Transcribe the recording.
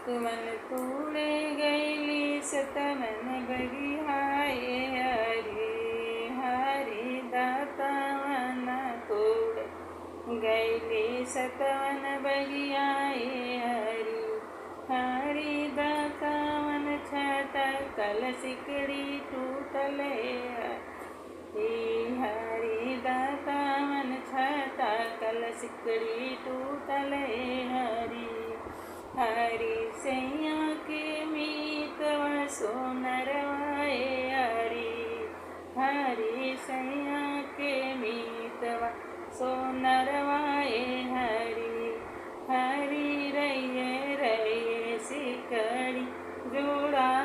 સતવન કુળે ગયેલી સતવન બગિયાએ હરી હરી દાતાવન કુળે ગયેલી સતવન બગિયાએ હરી હરી દાતાવન છટા કલ સિકડી તૂટલે हरी दातावन छटा कल सिकड़ी टूटले हरी हरी सैया के मीतवा सोनरवाए हरी हरी सैया के मीतवा सोनरवाए हरी हरी रैये रैये सिकड़ी जोड़ा